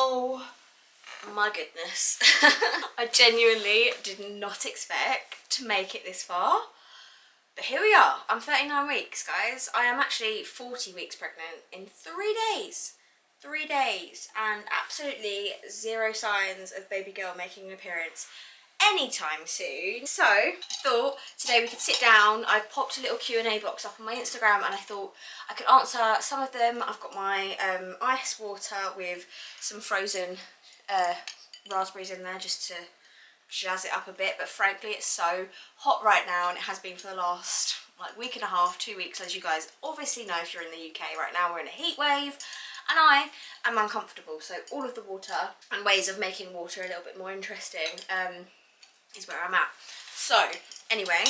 Oh my goodness. I genuinely did not expect to make it this far. But here we are. I'm 39 weeks, guys. I am actually 40 weeks pregnant in 3 days. 3 days. And absolutely zero signs of baby girl making an appearance anytime soon. So I thought today we could sit down. I've popped a little Q&A box up on my Instagram and I thought I could answer some of them. I've got my ice water with some frozen raspberries in there just to jazz it up a bit, but frankly it's so hot right now, and it has been for the last like week and a half, 2 weeks, as you guys obviously know if you're in the UK. Right now we're in a heat wave and I am uncomfortable, so all of the water and ways of making water a little bit more interesting is where I'm at. So anyway,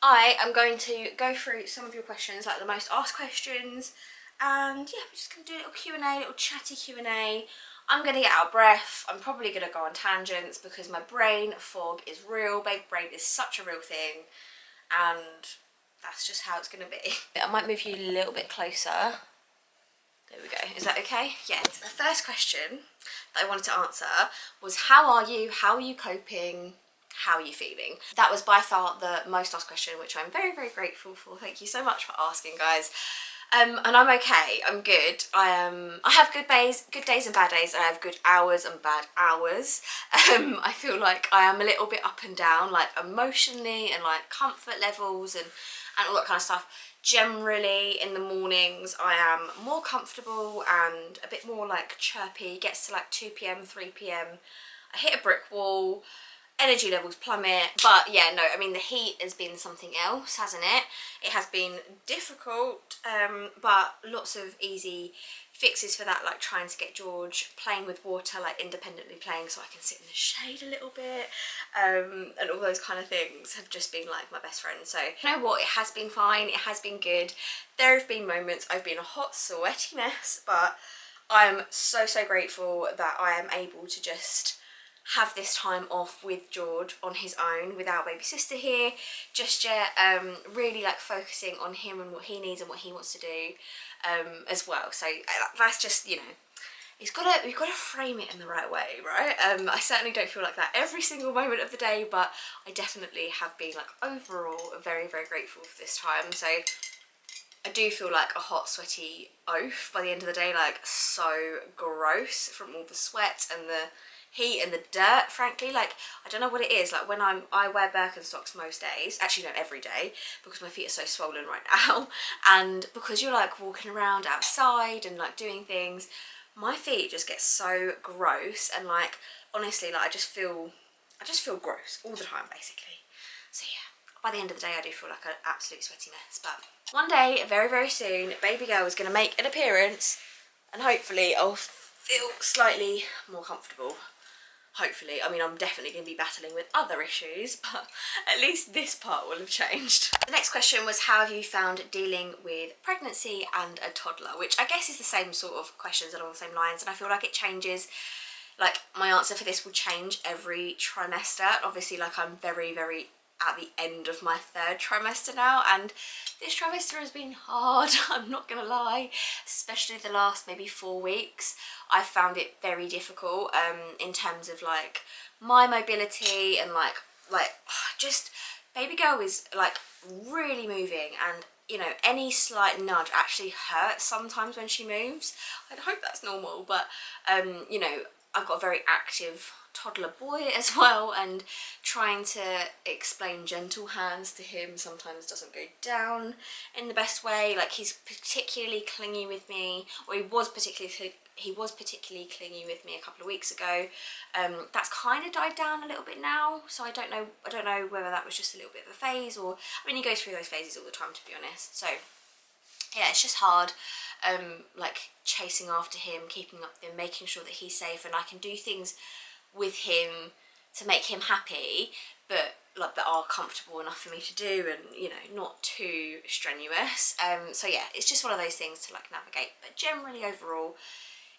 I am going to go through some of your questions, like the most asked questions, and yeah, we're just going to do a little Q&A, little chatty Q&A. I'm going to get out of breath. I'm probably going to go on tangents because my brain fog is real. Baby brain is such a real thing, and that's just how it's going to be. I might move you a little bit closer. There we go. Is that okay? Yeah. The first question that I wanted to answer was, how are you? How are you coping? How are you feeling? That was by far the most asked question, which I'm very, very grateful for. Thank you so much for asking, guys. And I'm okay, I'm good. I have good days and bad days, and I have good hours and bad hours. I feel like I am a little bit up and down, like emotionally and like comfort levels and all that kind of stuff. Generally in the mornings I am more comfortable and a bit more like chirpy. Gets to like 2 p.m, 3 p.m, I hit a brick wall. Energy levels plummet. But yeah, no, I mean the heat has been something else, hasn't it? It has been difficult, but lots of easy fixes for that, like trying to get George playing with water, like independently playing so I can sit in the shade a little bit, and all those kind of things have just been like my best friend. So you know what, it has been fine, it has been good. There have been moments I've been a hot sweaty mess, but I'm so grateful that I am able to just have this time off with George on his own without baby sister here just yet. Really like focusing on him and what he needs and what he wants to do as well. So that's just, you know, we've got to frame it in the right way, right? I certainly don't feel like that every single moment of the day, but I definitely have been like overall very grateful for this time. So I do feel like a hot sweaty oaf by the end of the day, like so gross from all the sweat and the heat and the dirt, frankly. Like I don't know what it is, like when I wear Birkenstocks most days, actually no, every day, because my feet are so swollen right now, and because you're like walking around outside and like doing things, my feet just get so gross, and like honestly, like I just feel gross all the time basically. So yeah, by the end of the day I do feel like an absolute sweaty mess. But one day very soon baby girl is going to make an appearance, and hopefully I'll feel slightly more comfortable. Hopefully. I mean, I'm definitely going to be battling with other issues, but at least this part will have changed. The next question was, how have you found dealing with pregnancy and a toddler? Which I guess is the same sort of questions along the same lines, and I feel like it changes. Like my answer for this will change every trimester. Obviously, like I'm very at the end of my 3rd trimester now, and this trimester has been hard, I'm not gonna lie, especially the last maybe 4 weeks. I found it very difficult in terms of like my mobility and like just baby girl is like really moving, and you know, any slight nudge actually hurts sometimes when she moves. I hope that's normal, but you know, I've got a very active toddler boy as well, and trying to explain gentle hands to him sometimes doesn't go down in the best way. Like he's particularly clingy with me, or he was particularly clingy with me a couple of weeks ago. That's kind of died down a little bit now, so I don't know whether that was just a little bit of a phase, or I mean, you go through those phases all the time, to be honest. So yeah, it's just hard, like chasing after him, keeping up with him, making sure that he's safe, and I can do things with him to make him happy, but like that are comfortable enough for me to do, and you know, not too strenuous. So yeah, it's just one of those things to like navigate, but generally overall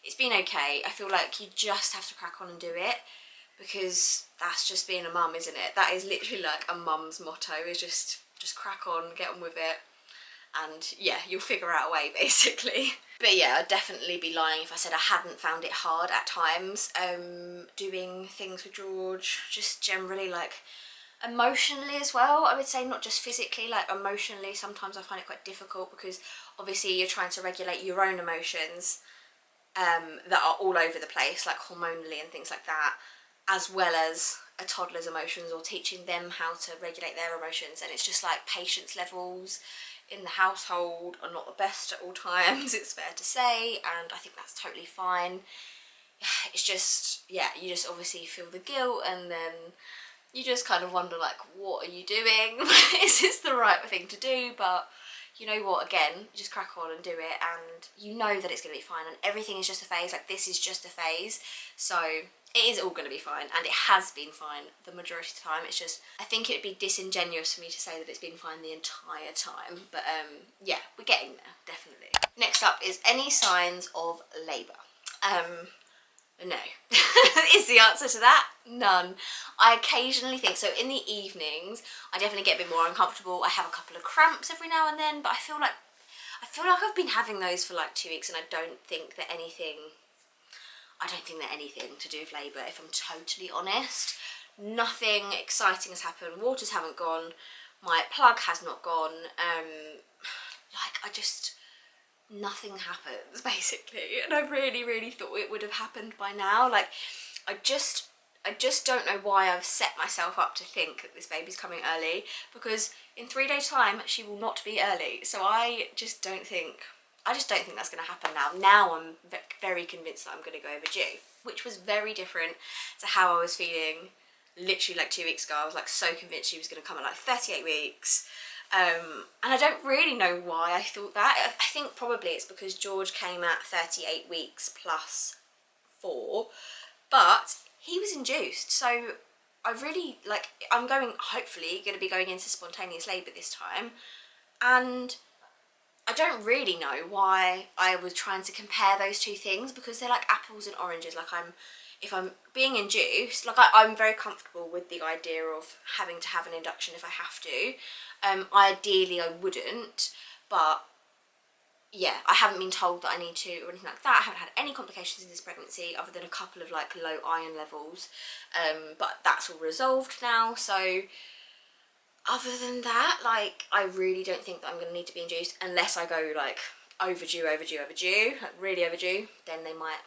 it's been okay. I feel like you just have to crack on and do it, because that's just being a mum, isn't it? That is literally like a mum's motto, is just crack on, get on with it, and yeah, you'll figure out a way basically. But yeah, I'd definitely be lying if I said I hadn't found it hard at times, doing things with George, just generally, like, emotionally as well. I would say not just physically, like emotionally sometimes I find it quite difficult, because obviously you're trying to regulate your own emotions that are all over the place, like hormonally and things like that, as well as a toddler's emotions, or teaching them how to regulate their emotions. And it's just like patience levels in the household are not the best at all times, it's fair to say, and I think that's totally fine. It's just, yeah, you just obviously feel the guilt, and then you just kind of wonder, like, what are you doing? Is this the right thing to do? But you know what, again, just crack on and do it, and you know that it's going to be fine, and everything is just a phase. Like, this is just a phase, so it is all going to be fine, and it has been fine the majority of the time. It's just, I think it'd be disingenuous for me to say that it's been fine the entire time, but yeah, we're getting there, definitely. Next up is any signs of labour. No, is the answer to that. None. I occasionally think, so in the evenings, I definitely get a bit more uncomfortable. I have a couple of cramps every now and then, but I feel like I've been having those for like 2 weeks, and I don't think that anything to do with labour, if I'm totally honest. Nothing exciting has happened. Waters haven't gone. My plug has not gone. Nothing happens, basically, and I really thought it would have happened by now. Like, I just don't know why I've set myself up to think that this baby's coming early, because in 3 days time she will not be early. So I just don't think that's going to happen now. I'm very convinced that I'm going to go overdue, which was very different to how I was feeling literally like 2 weeks ago. I was like so convinced she was going to come at like 38 weeks. And I don't really know why I thought that. I think probably it's because George came at 38 weeks plus 4, but he was induced, so I really, like, I'm hopefully going to be going into spontaneous labour this time, and I don't really know why I was trying to compare those two things, because they're like apples and oranges. Like, if I'm being induced, like, I'm very comfortable with the idea of having to have an induction if I have to. Ideally I wouldn't, but yeah, I haven't been told that I need to or anything like that. I haven't had any complications in this pregnancy other than a couple of like low iron levels, but that's all resolved now. So other than that, like, I really don't think that I'm going to need to be induced, unless I go like overdue, like really overdue. Then they might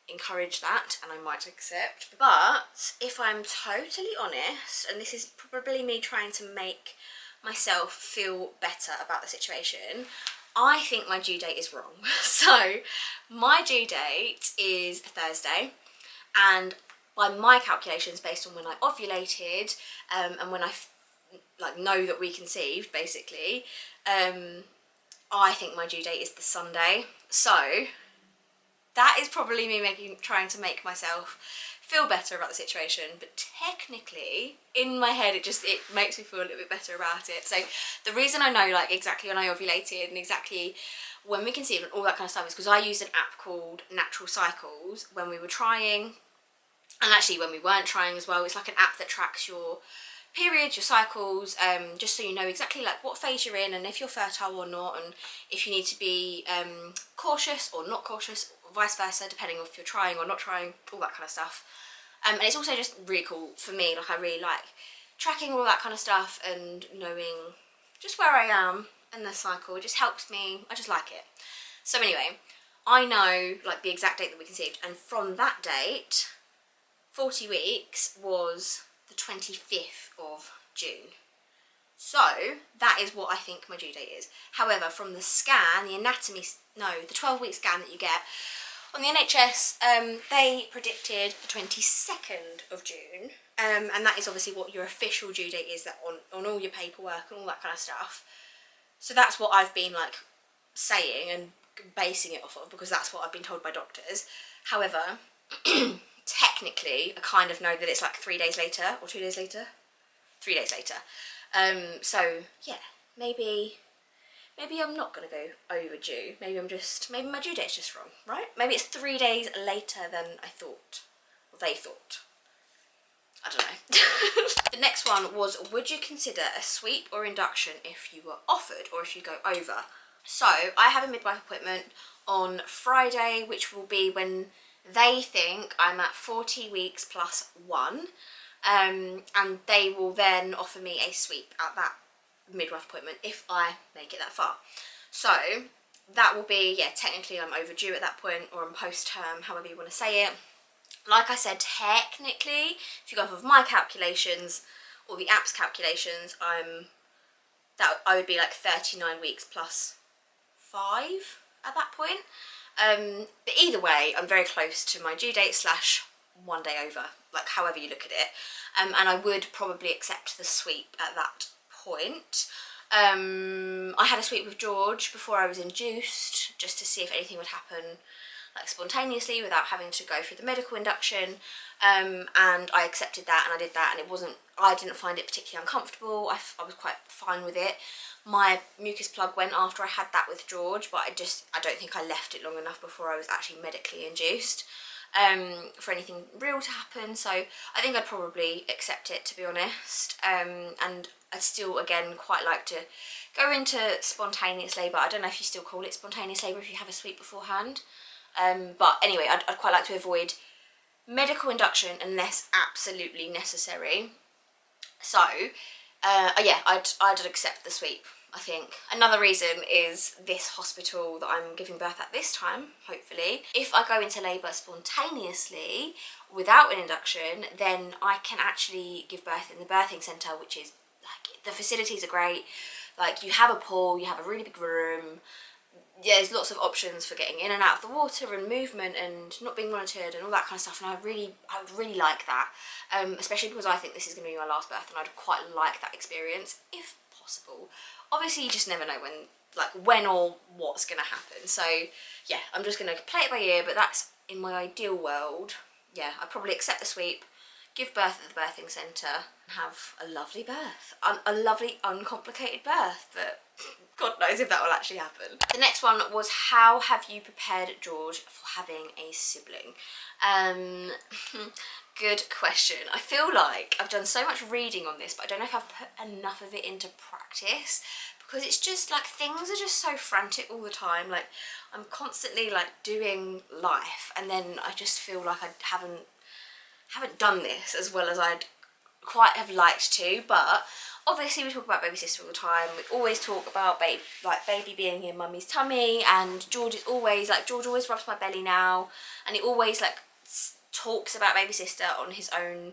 encourage that and I might accept. But if I'm totally honest, and this is probably me trying to make myself feel better about the situation, I think my due date is wrong. So my due date is Thursday, and by my calculations, based on when I ovulated and when I know that we conceived, basically, I think my due date is the Sunday. So that is probably me trying to make myself feel better about the situation, but technically in my head it makes me feel a little bit better about it. So the reason I know like exactly when I ovulated and exactly when we conceived and all that kind of stuff is because I used an app called Natural Cycles when we were trying, and actually when we weren't trying as well. It's like an app that tracks your periods, your cycles, just so you know exactly like what phase you're in and if you're fertile or not, and if you need to be cautious or not cautious, or vice versa, depending on if you're trying or not trying, all that kind of stuff. And it's also just really cool for me. Like, I really like tracking all that kind of stuff and knowing just where I am in the cycle. It just helps me. I just like it. So anyway, I know like the exact date that we conceived, and from that date, 40 weeks was the 25th of June. So that is what I think my due date is. However, from the scan, the 12-week scan that you get on the NHS, they predicted the 22nd of June, and that is obviously what your official due date is, that on all your paperwork and all that kind of stuff. So that's what I've been like saying and basing it off of, because that's what I've been told by doctors. However, technically I kind of know that it's like 3 days later or 2 days later. 3 days later. So yeah, maybe I'm not going to go overdue. Maybe my due date's just wrong, right? Maybe it's 3 days later than I thought, or they thought. I don't know. The next one was, would you consider a sweep or induction if you were offered, or if you go over? So I have a midwife appointment on Friday, which will be when they think I'm at 40 weeks plus 1, and they will then offer me a sweep at that midwife appointment if I make it that far. So that will be, yeah, technically I'm overdue at that point, or I'm post-term, however you want to say it. Like I said, technically, if you go off of my calculations or the app's calculations, I would be like 39 weeks plus 5 at that point. But either way, I'm very close to my due date / 1 day over, like however you look at it. And I would probably accept the sweep at that point. I had a sweep with George before I was induced, just to see if anything would happen like spontaneously without having to go through the medical induction, and I accepted that and I did that, and I didn't find it particularly uncomfortable. I was quite fine with it. My mucus plug went after I had that with George, but I don't think I left it long enough before I was actually medically induced for anything real to happen, so I think I'd probably accept it, to be honest. And I'd still, again, quite like to go into spontaneous labour. I don't know if you still call it spontaneous labour if you have a sweep beforehand. But anyway, I'd quite like to avoid medical induction unless absolutely necessary. So, yeah, I'd accept the sweep, I think. Another reason is this hospital that I'm giving birth at this time, hopefully. If I go into labour spontaneously without an induction, then I can actually give birth in the birthing centre, which is, like, the facilities are great. Like, you have a pool, you have a really big room. Yeah, there's lots of options for getting in and out of the water and movement and not being monitored and all that kind of stuff, and I would really like that, especially because I think this is going to be my last birth, and I'd quite like that experience if possible. Obviously, you just never know when or what's going to happen, so yeah, I'm just going to play it by ear, but that's in my ideal world. Yeah, I'd probably accept the sweep, give birth at the birthing centre, and have a lovely birth. A lovely, uncomplicated birth, but God knows if that will actually happen. The next one was, how have you prepared George for having a sibling? Good question. I feel like I've done so much reading on this, but I don't know if I've put enough of it into practice, because it's just like things are just so frantic all the time. Like, I'm constantly like doing life, and then I just feel like I haven't done this as well as I'd quite have liked to. But obviously we talk about baby sister all the time. We always talk about baby being in mummy's tummy, and George always rubs my belly now, and he always like talks about baby sister on his own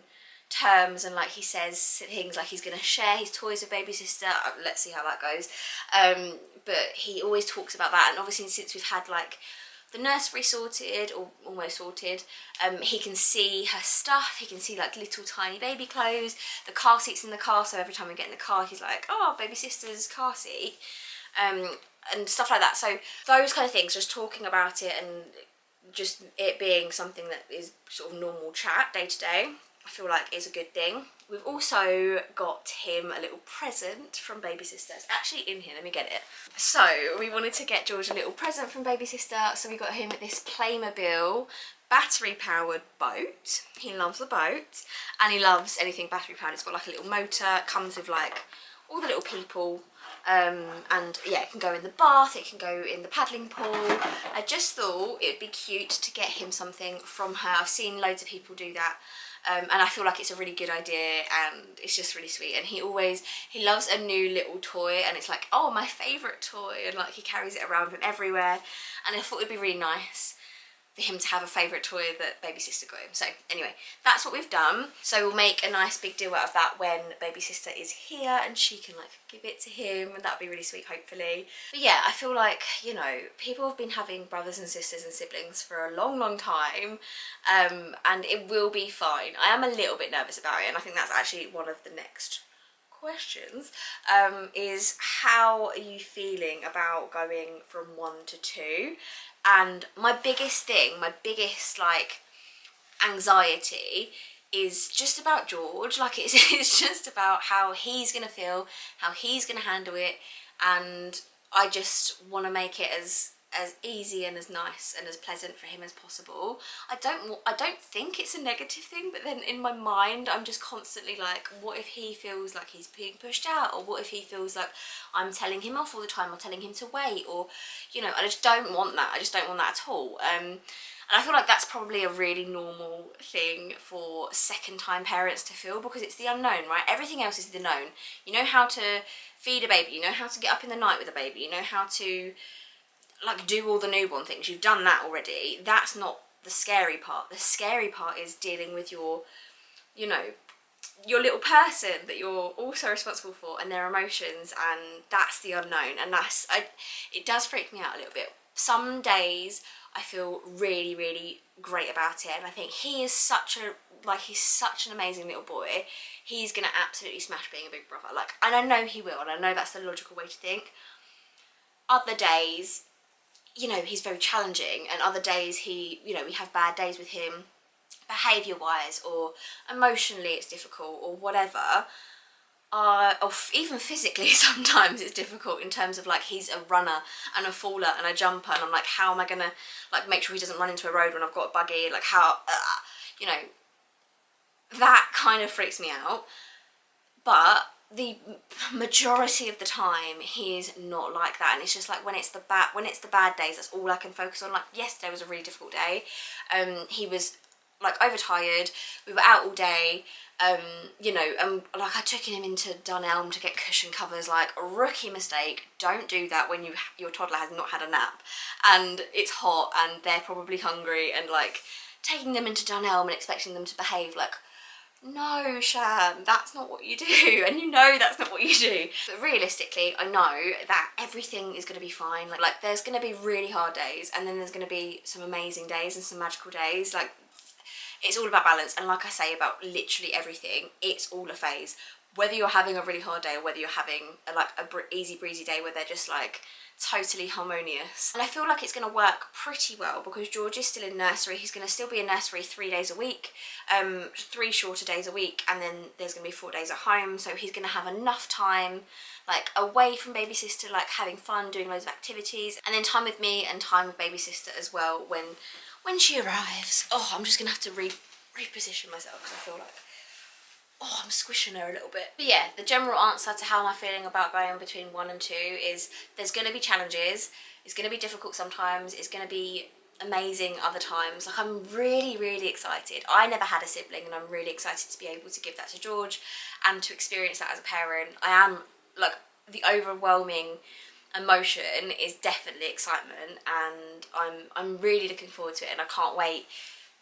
terms, and like he says things like he's gonna share his toys with baby sister. Let's see how that goes. But he always talks about that, and obviously since we've had like the nursery sorted, or almost sorted, he can see her stuff, he can see like little tiny baby clothes, the car seats in the car, so every time we get in the car he's like, oh, baby sister's car seat, and stuff like that. So those kind of things, just talking about it and just it being something that is sort of normal chat day to day, I feel like is a good thing. We've also got him a little present from baby sister. It's actually in here, let me get it. So we wanted to get George a little present from baby sister, so we got him this Playmobil battery powered boat. He loves a boat, and he loves anything battery powered. It's got like a little motor, comes with like all the little people, and yeah, it can go in the bath, it can go in the paddling pool. I just thought it would be cute to get him something from her. I've seen loads of people do that, and I feel like it's a really good idea, and it's just really sweet. And he loves a new little toy, and it's like, oh, my favourite toy, and like he carries it around with him everywhere, and I thought it would be really nice for him to have a favourite toy that baby sister got him. So anyway, that's what we've done. So we'll make a nice big deal out of that when baby sister is here, and she can like give it to him, and that'll be really sweet, hopefully. But yeah, I feel like, you know, people have been having brothers and sisters and siblings for a long time, and it will be fine. I am a little bit nervous about it, and I think that's actually one of the next questions, is how are you feeling about going from 1 to 2? And my biggest like anxiety is just about George. Like it's just about how he's gonna feel, how he's gonna handle it, and I just want to make it as as easy and as nice and as pleasant for him as possible. I don't think it's a negative thing, but then in my mind I'm just constantly like, what if he feels like he's being pushed out, or what if he feels like I'm telling him off all the time, or telling him to wait, or, you know, I just don't want that. I just don't want that at all. And I feel like that's probably a really normal thing for second-time parents to feel, because it's the unknown, right? Everything else is the known. You know how to feed a baby, you know how to get up in the night with a baby, you know how to like do all the newborn things. You've done that already. That's not the scary part. The scary part is dealing with your, you know, your little person that you're also responsible for, and their emotions, and that's the unknown. And it does freak me out a little bit. Some days I feel really, really great about it, and I think he is such an amazing little boy. He's gonna absolutely smash being a big brother, like, and I know he will, and I know that's the logical way to think. Other days, you know, he's very challenging, and other days you know, we have bad days with him, behaviour wise, or emotionally it's difficult, or whatever. Or even physically sometimes it's difficult, in terms of like, he's a runner and a faller and a jumper, and I'm like, how am I gonna like make sure he doesn't run into a road when I've got a buggy, like how, you know, that kind of freaks me out. But the majority of the time he is not like that, and it's just like when it's the bad days, that's all I can focus on. Like yesterday was a really difficult day. He was like overtired, we were out all day, you know, like I took him into Dunelm to get cushion covers, like a rookie mistake. Don't do that when your toddler has not had a nap and it's hot and they're probably hungry, and like taking them into Dunelm and expecting them to behave, like, no, Shan, that's not what you do, and you know that's not what you do. But realistically, I know that everything is going to be fine. Like there's going to be really hard days, and then there's going to be some amazing days and some magical days. Like, it's all about balance, and like I say about literally everything, it's all a phase. Whether you're having a really hard day, or whether you're having a easy breezy day where they're just like totally harmonious. And I feel like it's going to work pretty well, because George is still in nursery. He's going to still be in nursery 3 days a week, 3 shorter days a week, and then there's going to be 4 days at home. So he's going to have enough time like away from baby sister, like having fun, doing loads of activities, and then time with me and time with baby sister as well when she arrives. Oh, I'm just going to have to reposition myself, because I feel like, oh, I'm squishing her a little bit. But yeah, the general answer to how am I feeling about going between 1 and 2 is there's going to be challenges. It's going to be difficult sometimes. It's going to be amazing other times. Like, I'm really, really excited. I never had a sibling, and I'm really excited to be able to give that to George and to experience that as a parent. I am, like, the overwhelming emotion is definitely excitement, and I'm really looking forward to it, and I can't wait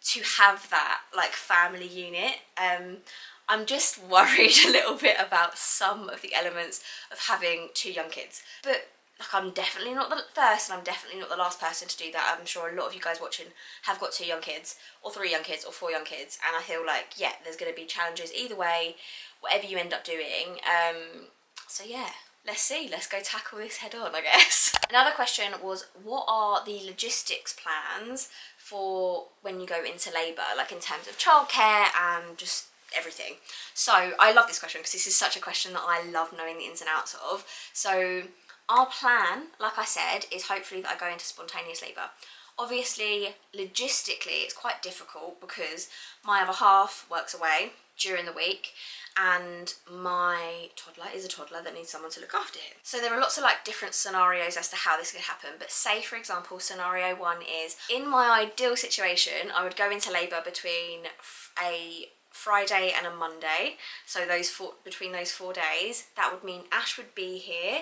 to have that like family unit. I'm just worried a little bit about some of the elements of having 2 young kids, but like, I'm definitely not the first, and I'm definitely not the last person to do that. I'm sure a lot of you guys watching have got 2 young kids, or 3 young kids, or 4 young kids, and I feel like, yeah, there's going to be challenges either way, whatever you end up doing. So yeah, let's see, let's go tackle this head on, I guess. Another question was, what are the logistics plans for when you go into labour, like in terms of childcare and just everything? So I love this question, because this is such a question that I love knowing the ins and outs of. So our plan, like I said, is hopefully that I go into spontaneous labour. Obviously, logistically, it's quite difficult, because my other half works away during the week, and my toddler is a toddler that needs someone to look after him. So there are lots of like different scenarios as to how this could happen, but say for example scenario 1 is, in my ideal situation, I would go into labour between a Friday and a Monday, so between those 4 days. That would mean Ash would be here,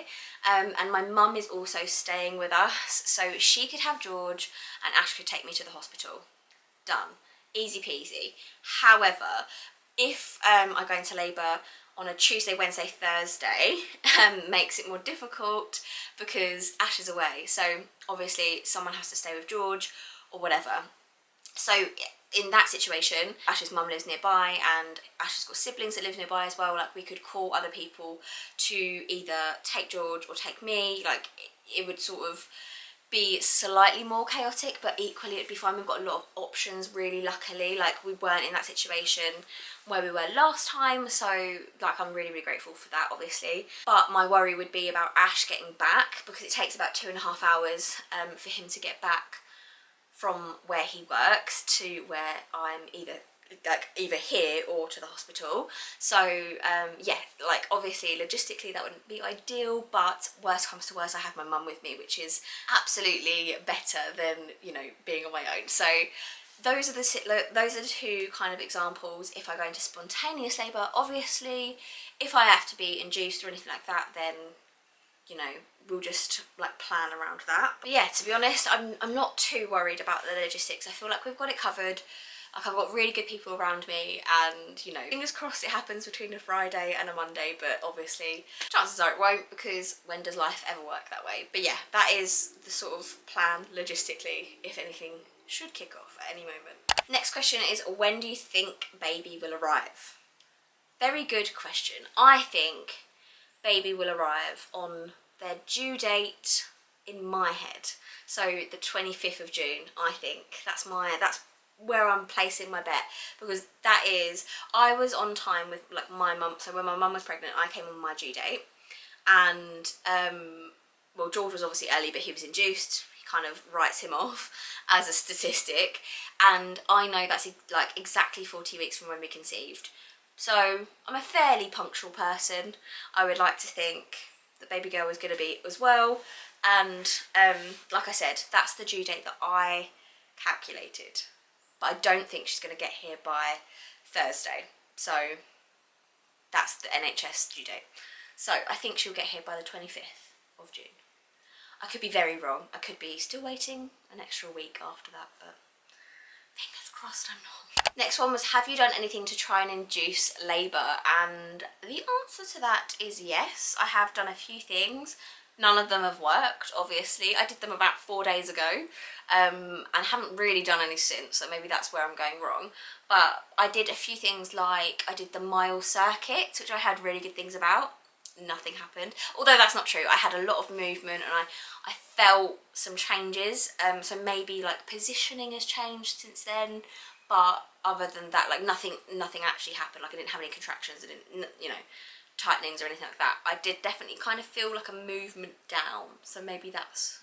and my mum is also staying with us, so she could have George and Ash could take me to the hospital. Done. Easy peasy. However, if I go into labour on a Tuesday, Wednesday, Thursday, makes it more difficult, because Ash is away, so obviously someone has to stay with George or whatever. So in that situation, Ash's mum lives nearby, and Ash's got siblings that live nearby as well. Like, we could call other people to either take George or take me. Like, it would sort of be slightly more chaotic, but equally it'd be fine. We've got a lot of options, really, luckily. Like, we weren't in that situation where we were last time, so like I'm really grateful for that, obviously. But my worry would be about Ash getting back, because it takes about 2.5 hours for him to get back from where he works to where I'm either here or to the hospital. So yeah, like obviously logistically that wouldn't be ideal, but worst comes to worst, I have my mum with me, which is absolutely better than, you know, being on my own. So those are the two kind of examples. If I go into spontaneous labour, obviously if I have to be induced or anything like that, then, you know, we'll just like plan around that. But yeah, to be honest, I'm not too worried about the logistics. I feel like we've got it covered. Like, I've got really good people around me, and, you know, fingers crossed it happens between a Friday and a Monday, but obviously chances are it won't, because when does life ever work that way? But yeah, that is the sort of plan logistically if anything should kick off at any moment. Next question is, when do you think baby will arrive? Very good question. I think baby will arrive on their due date in my head. So the 25th of June, I think. That's where I'm placing my bet, because that is, I was on time with like my mum. So when my mum was pregnant, I came on my due date, and well, George was obviously early, but he was induced. He kind of writes him off as a statistic, and I know that's like exactly 40 weeks from when we conceived. So I'm a fairly punctual person. I would like to think that baby girl was going to be as well, and like I said, that's the due date that I calculated. But I don't think she's going to get here by Thursday. So that's the NHS due date. So I think she'll get here by the 25th of June. I could be very wrong. I could be still waiting an extra week after that, but fingers crossed I'm not. Next one was, have you done anything to try and induce labour? And the answer to that is yes. I have done a few things. None of them have worked, obviously. I did them about 4 days ago, and haven't really done any since, so maybe that's where I'm going wrong. But I did a few things, like I did the mile circuit, which I heard really good things about. Nothing happened. Although that's not true. I had a lot of movement, and I felt some changes. So maybe like positioning has changed since then. But other than that, like nothing actually happened. Like I didn't have any contractions. I didn't, you know, tightenings or anything like that. I did definitely kind of feel like a movement down, so maybe that's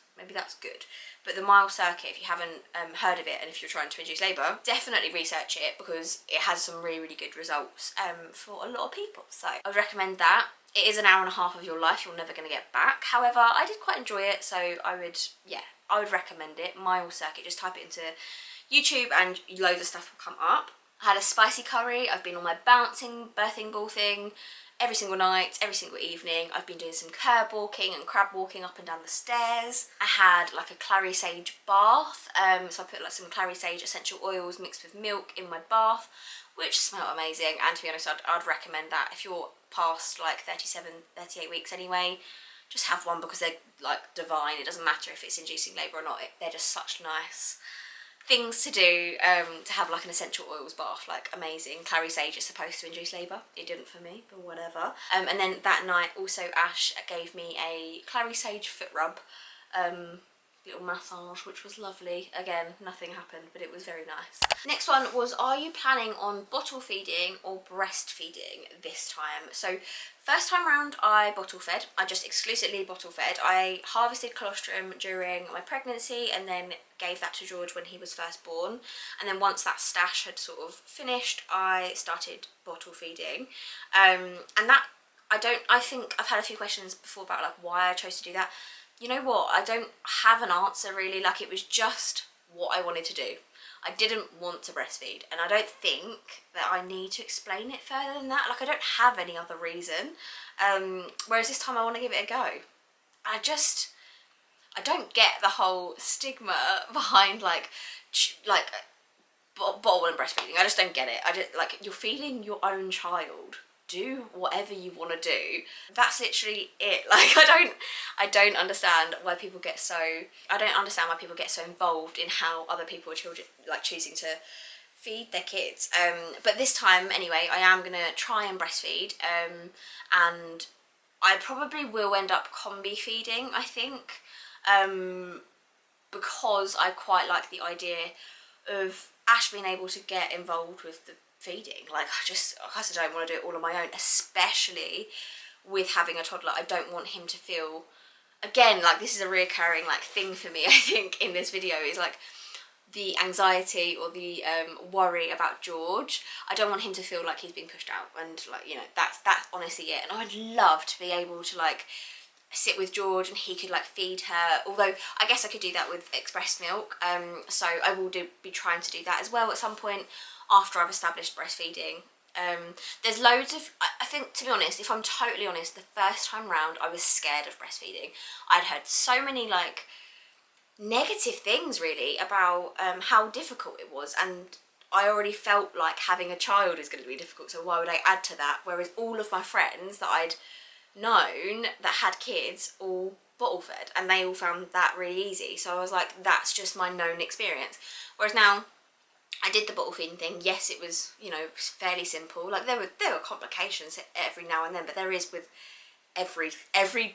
good. But the mile circuit, if you haven't heard of it, and if you're trying to induce labour, definitely research it, because it has some really good results for a lot of people. So I would recommend that. It is an hour and a half of your life you're never going to get back. However, I did quite enjoy it, so I would recommend it. Mile circuit, just type it into YouTube and loads of stuff will come up. I had a spicy curry. I've been on my bouncing birthing ball thing every single night, every single evening. I've been doing some curb walking and crab walking up and down the stairs. I had like a clary sage bath, so I put like some clary sage essential oils mixed with milk in my bath, which smelled amazing. And to be honest, I'd recommend that if you're past like 38 weeks anyway. Just have one, because they're like divine. It doesn't matter if it's inducing labour or not, they're just such nice things to do, to have like an essential oils bath, like amazing. Clary sage is supposed to induce labour. It didn't for me, but whatever. And then that night also Ash gave me a clary sage foot rub, little massage, which was lovely. Again, nothing happened, but it was very nice. Next one was, are you planning on bottle feeding or breastfeeding this time? So first time round I bottle fed. I just exclusively bottle fed. I harvested colostrum during my pregnancy and then gave that to George when he was first born. And then once that stash had sort of finished, I started bottle feeding. And that, I think I've had a few questions before about like why I chose to do that. You know what, I don't have an answer really. Like, it was just what I wanted to do. I didn't want to breastfeed, and I don't think that I need to explain it further than that. Like, I don't have any other reason. Whereas this time I want to give it a go. I don't get the whole stigma behind like bottle and breastfeeding. I just don't get it. I just, like, you're feeding your own child. Do whatever you want to do. That's literally it. Like, I don't understand why people get so, involved in how other people are children, like, choosing to feed their kids. But this time anyway, I am gonna try and breastfeed, and I probably will end up combi feeding, I think. because I quite like the idea of Ash being able to get involved with the feeding. Like, I guess I don't want to do it all on my own, especially with having a toddler. I don't want him to feel, again, like this is a reoccurring like thing for me, I think, in this video, is like the anxiety or the worry about George. I don't want him to feel like he's being pushed out, and like, you know, that's honestly it. And I'd love to be able to like sit with George and he could like feed her, although I guess I could do that with express milk, so I will be trying to do that as well at some point after I've established breastfeeding. There's loads of, I think, to be honest, if I'm totally honest, the first time round I was scared of breastfeeding. I'd heard so many like negative things really about how difficult it was, and I already felt like having a child is going to be difficult, so why would I add to that? Whereas all of my friends that I'd known that had kids all bottle fed, and they all found that really easy. So I was like, that's just my known experience. Whereas now I did the bottle feeding thing. Yes, it was, you know, fairly simple. Like there were complications every now and then, but there is with every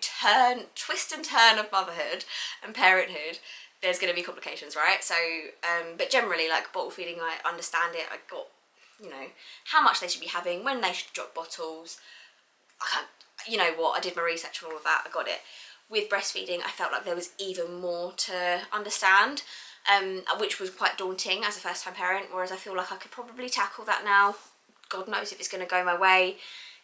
turn, twist and turn of motherhood and parenthood, there's going to be complications, right? So but generally, like bottle feeding, I understand it. I got, you know, how much they should be having, when they should drop bottles. You know what, I did my research and all of that, I got it. With breastfeeding, I felt like there was even more to understand, which was quite daunting as a first time parent, whereas I feel like I could probably tackle that now. God knows if it's going to go my way.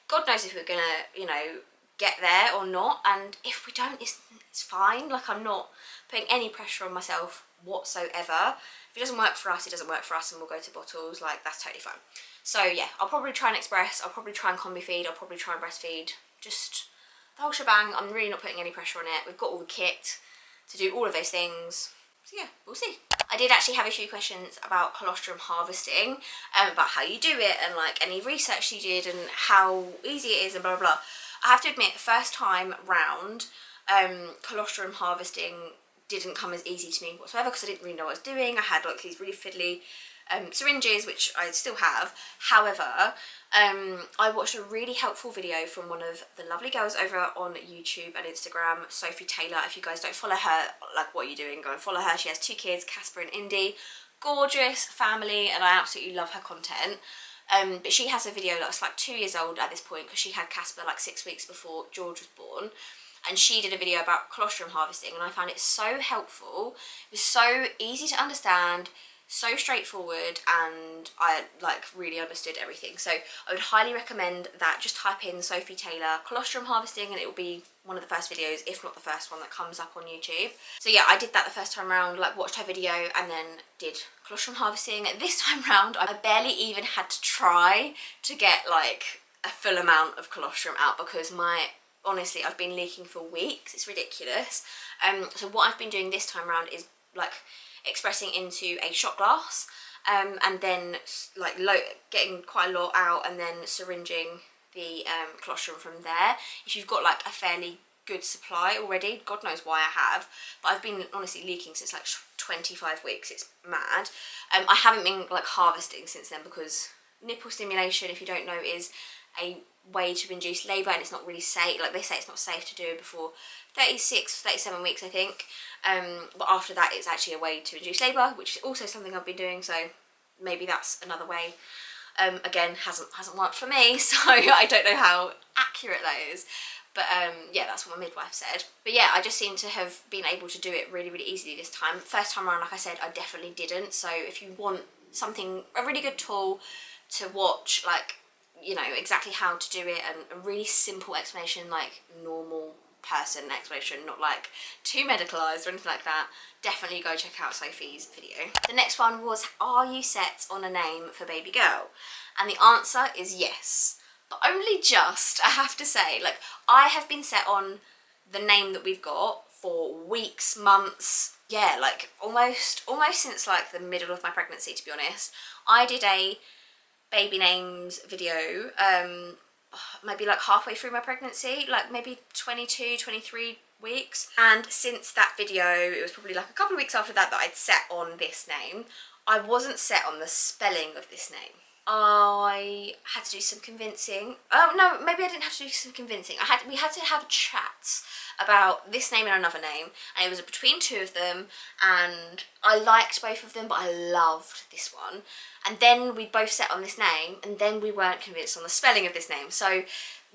God knows if we're going to, you know, get there or not, and if we don't, it's fine. Like, I'm not putting any pressure on myself whatsoever. If it doesn't work for us, it doesn't work for us, and we'll go to bottles. Like, that's totally fine. So yeah, I'll probably try and express, I'll probably try and combi feed, I'll probably try and breastfeed, just the whole shebang. I'm really not putting any pressure on it. We've got all the kit to do all of those things. So yeah, we'll see. I did actually have a few questions about colostrum harvesting, about how you do it and like any research you did and how easy it is and blah, blah, blah. I have to admit, first time round, colostrum harvesting didn't come as easy to me whatsoever, because I didn't really know what I was doing. I had like these really fiddly syringes, which I still have. However, I watched a really helpful video from one of the lovely girls over on YouTube and Instagram, Sophie Taylor. If you guys don't follow her, like, what are you doing? Go and follow her. She has 2 kids, Casper and Indy. Gorgeous family, and I absolutely love her content. But she has a video that's like 2 years old at this point, because she had Casper like 6 weeks before George was born. And she did a video about colostrum harvesting, and I found it so helpful. It was so easy to understand, so straightforward, and I like really understood everything. So I would highly recommend that. Just type in Sophie Taylor colostrum harvesting and it will be one of the first videos, if not the first one, that comes up on YouTube. So yeah, I did that the first time around, like watched her video and then did colostrum harvesting. This time round, I barely even had to try to get like a full amount of colostrum out, because honestly, I've been leaking for weeks. It's ridiculous. So what I've been doing this time around is like expressing into a shot glass, and then like getting quite a lot out and then syringing the colostrum from there. If you've got like a fairly good supply already, God knows why I have, but I've been honestly leaking since like 25 weeks. It's mad. I haven't been like harvesting since then, because nipple stimulation, if you don't know, is a way to induce labour, and it's not really safe. Like, they say it's not safe to do it before 36, 37 weeks, I think. But after that, it's actually a way to induce labour, which is also something I've been doing, so maybe that's another way. Again, hasn't worked for me, so I don't know how accurate that is. But yeah, that's what my midwife said. But yeah, I just seem to have been able to do it really, really easily this time. First time around, like I said, I definitely didn't. So if you want something, a really good tool to watch, like, you know, exactly how to do it, and a really simple explanation, like normal person explanation, not like too medicalised or anything like that, definitely go check out Sophie's video. The next one was, are you set on a name for baby girl? And the answer is yes, but only just, I have to say. Like, I have been set on the name that we've got for weeks, months, yeah, like almost since like the middle of my pregnancy, to be honest. I did a baby names video maybe like halfway through my pregnancy, like maybe 22, 23 weeks, and since that video, it was probably like a couple of weeks after that I'd set on this name. I wasn't set on the spelling of this name. I had to do some convincing. Oh no, maybe I didn't have to do some convincing. We had to have chats about this name and another name, and it was between two of them, and I liked both of them, but I loved this one. And then we both set on this name, and then we weren't convinced on the spelling of this name. So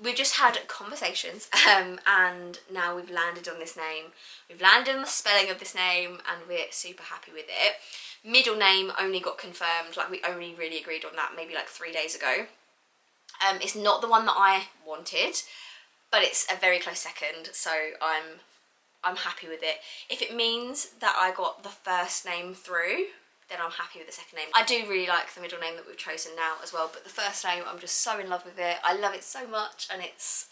we've just had conversations, and now we've landed on this name. We've landed on the spelling of this name, and we're super happy with it. Middle name only got confirmed, like we only really agreed on that maybe like 3 days ago. It's not the one that I wanted, but it's a very close second, so I'm happy with it. If it means that I got the first name through, then I'm happy with the second name. I do really like the middle name that we've chosen now as well, but the first name, I'm just so in love with it. I love it so much, and it's,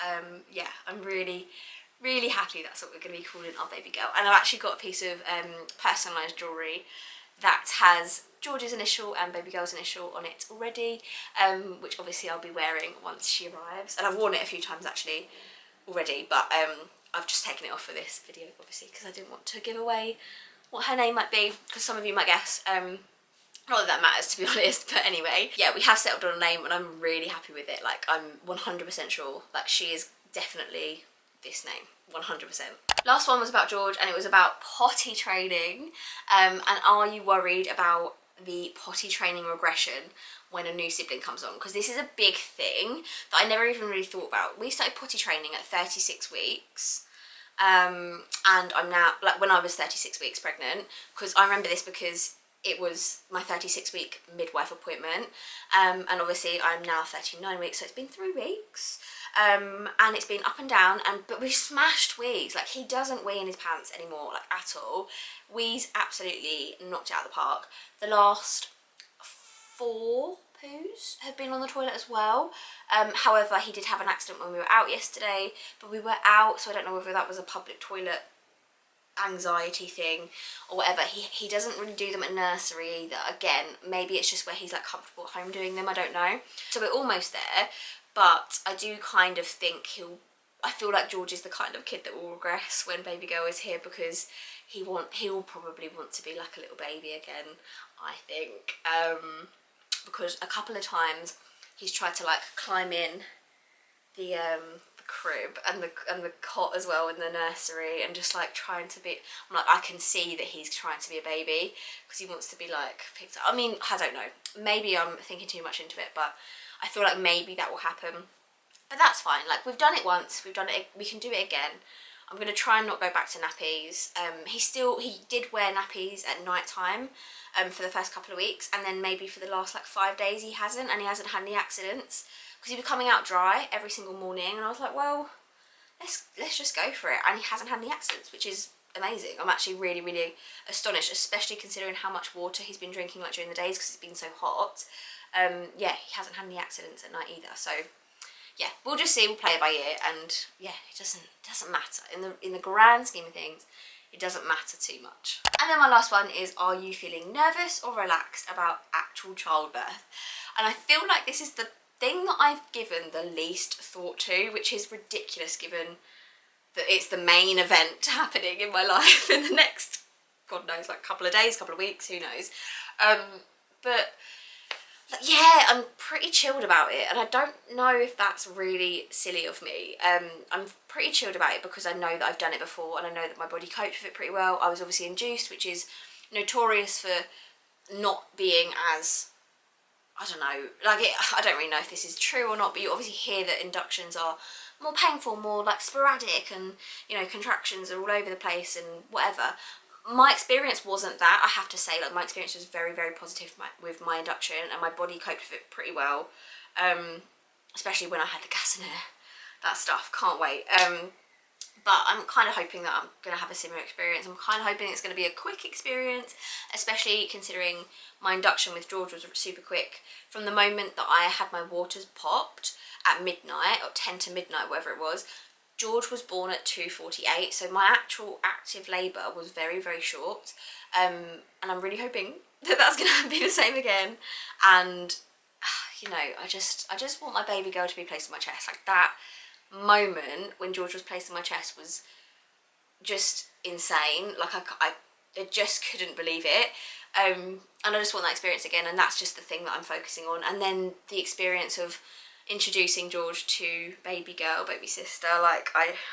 yeah, I'm really happy that's what we're going to be calling our baby girl. And I've actually got a piece of personalised jewellery that has George's initial and baby girl's initial on it already, which obviously I'll be wearing once she arrives. And I've worn it a few times actually already, but I've just taken it off for this video, obviously, because I didn't want to give away what her name might be, because some of you might guess. Not that that matters, to be honest, but anyway. Yeah, we have settled on a name, and I'm really happy with it. Like, I'm 100% sure, like, she is definitely this name, 100%. Last one was about George, and it was about potty training. And are you worried about the potty training regression when a new sibling comes on? Because this is a big thing that I never even really thought about. We started potty training at 36 weeks. And I'm now, like, when I was 36 weeks pregnant, because I remember this because it was my 36-week midwife appointment, and obviously I'm now 39 weeks, so it's been 3 weeks, and it's been up and down, but we've smashed wheeze. Like, he doesn't wee in his pants anymore, like, at all. Wheeze absolutely knocked it out of the park. The last 4 poos have been on the toilet as well. However, he did have an accident when we were out yesterday, but we were out, so I don't know whether that was a public toilet anxiety thing or whatever. He doesn't really do them at nursery either. Again, maybe it's just where he's like comfortable at home doing them, I don't know. So we're almost there, but I do kind of think I feel like George is the kind of kid that will regress when baby girl is here, because he'll probably want to be like a little baby again, I think. Because a couple of times he's tried to like climb in the crib and the cot as well in the nursery, and just like trying to be, I'm like, I can see that he's trying to be a baby because he wants to be like picked up. I mean, I don't know, maybe I'm thinking too much into it, but I feel like maybe that will happen. But that's fine, like, we've done it once, we've done it, we can do it again. I'm going to try and not go back to nappies. He did wear nappies at night time for the first couple of weeks, and then maybe for the last like 5 days he hasn't, and he hasn't had any accidents, because he was coming out dry every single morning, and I was like, well, let's just go for it. And he hasn't had any accidents, which is amazing. I'm actually really astonished, especially considering how much water he's been drinking like during the days, because it's been so hot. Yeah, he hasn't had any accidents at night either, so yeah, we'll just see, we'll play it by ear, and yeah, it doesn't matter. In the grand scheme of things, it doesn't matter too much. And then my last one is, are you feeling nervous or relaxed about actual childbirth? And I feel like this is the thing that I've given the least thought to, which is ridiculous given that it's the main event happening in my life in the next, God knows, like couple of days, couple of weeks, who knows. But yeah, I'm pretty chilled about it, and I don't know if that's really silly of me. I'm pretty chilled about it because I know that I've done it before, and I know that my body coped with it pretty well. I was obviously induced, which is notorious for not being as, I don't know, like, I don't really know if this is true or not, but you obviously hear that inductions are more painful, more like sporadic, and, you know, contractions are all over the place and whatever. My experience wasn't that, I have to say. Like, my experience was very positive with my induction, and my body coped with it pretty well, especially when I had the gas in air, that stuff, can't wait. But I'm kind of hoping that I'm going to have a similar experience. I'm kind of hoping it's going to be a quick experience, especially considering my induction with George was super quick. From the moment that I had my waters popped at midnight, or 10 to midnight, whatever it was, George was born at 2:48, so my actual active labour was very short, and I'm really hoping that that's going to be the same again. And you know, I just want my baby girl to be placed on my chest. Like, that moment when George was placed on my chest was just insane. Like, I just couldn't believe it. And I just want that experience again, and that's just the thing that I'm focusing on. And then the experience of introducing George to baby girl, baby sister, like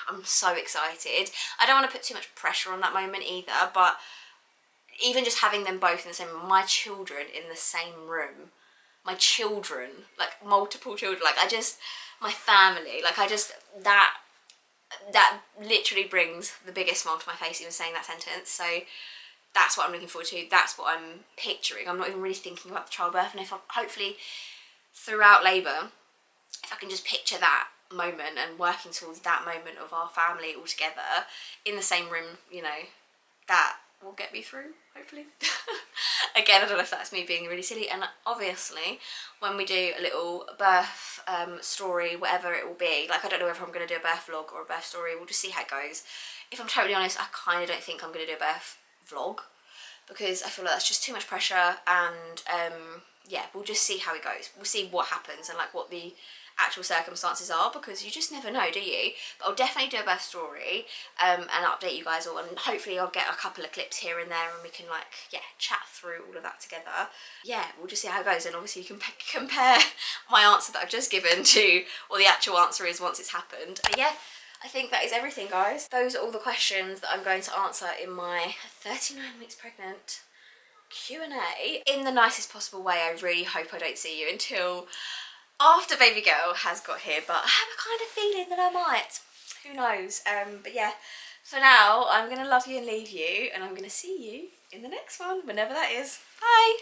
I'm so excited. I don't want to put too much pressure on that moment either, but even just having them both in the same room, my children in the same room, my children, like multiple children, like my family, like that literally brings the biggest smile to my face even saying that sentence. So that's what I'm looking forward to, that's what I'm picturing. I'm not even really thinking about the childbirth, and if I, hopefully throughout labour, if I can just picture that moment and working towards that moment of our family all together in the same room, you know, that will get me through, hopefully. Again, I don't know if that's me being really silly, and obviously when we do a little birth story, whatever it will be, like I don't know whether I'm going to do a birth vlog or a birth story, we'll just see how it goes. If I'm totally honest, I kind of don't think I'm going to do a birth vlog, because I feel like that's just too much pressure, and yeah, we'll just see how it goes. We'll see what happens and like what the actual circumstances are, because you just never know, do you? But I'll definitely do a birth story and update you guys all, and hopefully I'll get a couple of clips here and there and we can like, yeah, chat through all of that together. Yeah, we'll just see how it goes, and obviously you can compare my answer that I've just given to what the actual answer is once it's happened. But yeah, I think that is everything, guys. Those are all the questions that I'm going to answer in my 39 weeks pregnant Q&A in the nicest possible way. I really hope I don't see you until after baby girl has got here, but I have a kind of feeling that I might. Who knows? But yeah, for now, I'm going to love you and leave you, and I'm going to see you in the next one, whenever that is. Bye!